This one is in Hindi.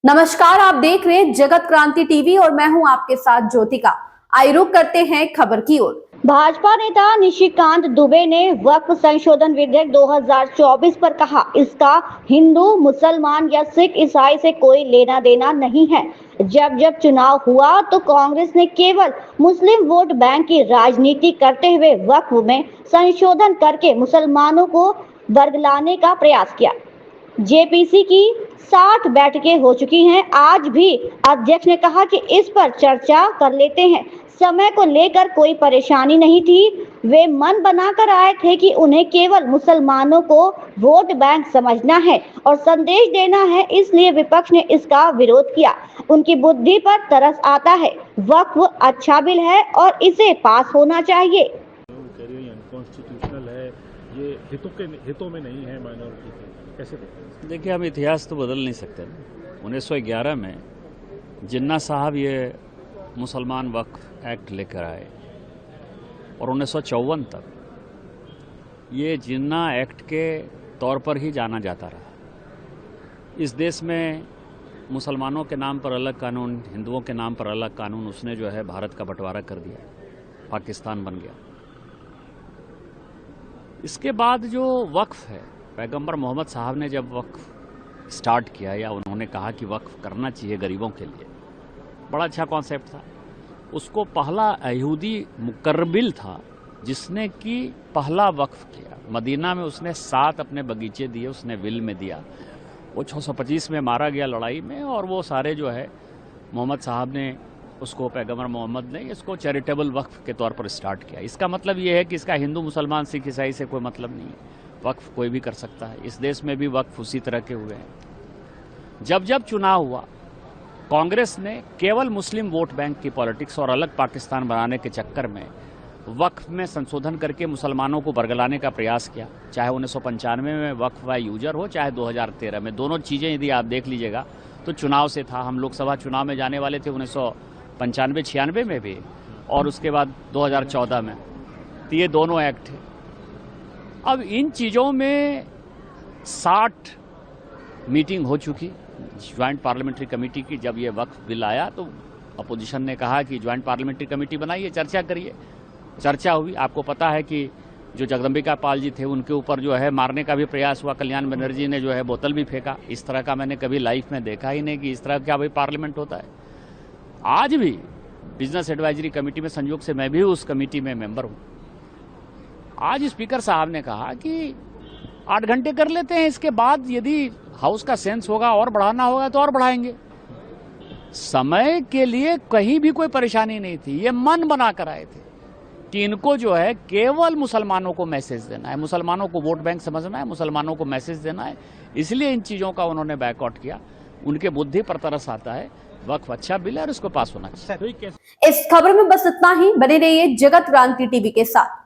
नमस्कार, आप देख रहे हैं जगत क्रांति टीवी और मैं हूं आपके साथ ज्योतिका। आइए रुक करते हैं खबर की ओर। भाजपा नेता निशिकांत दुबे ने वक्फ संशोधन विधेयक 2024 पर कहा, इसका हिंदू, मुसलमान या सिख ईसाई से कोई लेना देना नहीं है। जब चुनाव हुआ तो कांग्रेस ने केवल मुस्लिम वोट बैंक की राजनीति करते हुए वक्फ में संशोधन करके मुसलमानों को बरगलाने का प्रयास किया। जेपीसी की 60 बैठकें हो चुकी हैं। आज भी अध्यक्ष ने कहा कि इस पर चर्चा कर लेते हैं। समय को लेकर कोई परेशानी नहीं थी। वे मन बनाकर आए थे कि उन्हें केवल मुसलमानों को वोट बैंक समझना है और संदेश देना है, इसलिए विपक्ष ने इसका विरोध किया। उनकी बुद्धि पर तरस आता है। वक्फ अच्छा बिल है और इसे पास होना चाहिए। अनकॉन्स्टिट्यूशनल है, ये हितों में नहीं है माइनॉरिटी के। कैसे देखिए, हम इतिहास तो बदल नहीं सकते। 1911 में जिन्ना साहब ये मुसलमान वक्फ एक्ट लेकर आए और 1954 तक ये जिन्ना एक्ट के तौर पर ही जाना जाता रहा। इस देश में मुसलमानों के नाम पर अलग कानून, हिंदुओं के नाम पर अलग कानून, उसने जो है भारत का बंटवारा कर दिया, पाकिस्तान बन गया। इसके बाद जो वक्फ है, पैगंबर मोहम्मद साहब ने जब वक्फ स्टार्ट किया या उन्होंने कहा कि वक्फ करना चाहिए गरीबों के लिए, बड़ा अच्छा कॉन्सेप्ट था। उसको पहला यहूदी मुकर्रबिल था जिसने कि पहला वक्फ किया। मदीना में उसने 7 अपने बगीचे दिए, उसने विल में दिया। वो 625 में मारा गया लड़ाई में, और वो सारे जो है मोहम्मद साहब ने उसको, पैगंबर मोहम्मद ने इसको चैरिटेबल वक्फ के तौर पर स्टार्ट किया। इसका मतलब ये है कि इसका हिंदू, मुसलमान, सिख, ईसाई से कोई मतलब नहीं है। वक्फ कोई भी कर सकता है। इस देश में भी वक्फ उसी तरह के हुए हैं। जब चुनाव हुआ, कांग्रेस ने केवल मुस्लिम वोट बैंक की पॉलिटिक्स और अलग पाकिस्तान बनाने के चक्कर में वक्फ में संशोधन करके मुसलमानों को बरगलाने का प्रयास किया। चाहे 1995 में वक्फ बाय यूजर हो, चाहे 2013 में, दोनों चीज़ें यदि आप देख लीजिएगा तो चुनाव से था। हम लोकसभा चुनाव में जाने वाले थे 1995-96 में भी, और उसके बाद 2014 में। तो ये दोनों एक्ट थे। अब इन चीज़ों में 60 मीटिंग हो चुकी ज्वाइंट पार्लियामेंट्री कमेटी की। जब ये वक्फ बिल आया तो अपोजिशन ने कहा कि ज्वाइंट पार्लियामेंट्री कमेटी बनाइए, चर्चा करिए। चर्चा हुई। आपको पता है कि जो जगदम्बिका पाल जी थे, उनके ऊपर जो है मारने का भी प्रयास हुआ। कल्याण बनर्जी ने जो है बोतल भी फेंका। इस तरह का मैंने कभी लाइफ में देखा ही नहीं कि इस तरह का भाई पार्लियामेंट होता है। आज भी बिजनेस एडवाइजरी कमेटी में, संयोग से मैं भी उस कमेटी में मेंबर हूँ, आज स्पीकर साहब ने कहा कि 8 घंटे कर लेते हैं, इसके बाद यदि हाउस का सेंस होगा और बढ़ाना होगा तो और बढ़ाएंगे। समय के लिए कहीं भी कोई परेशानी नहीं थी। ये मन बना कर आए थे कि इनको जो है केवल मुसलमानों को मैसेज देना है, मुसलमानों को वोट बैंक समझना है, मुसलमानों को मैसेज देना है। इसलिए इन चीज़ों का उन्होंने बैकआउट किया। उनके बुद्धि पर तरस आता है। वक्फ अच्छा बिल है और इसको पास होना चाहिए। इस खबर में बस इतना ही। बने रहिए जगत क्रांति टीवी के साथ।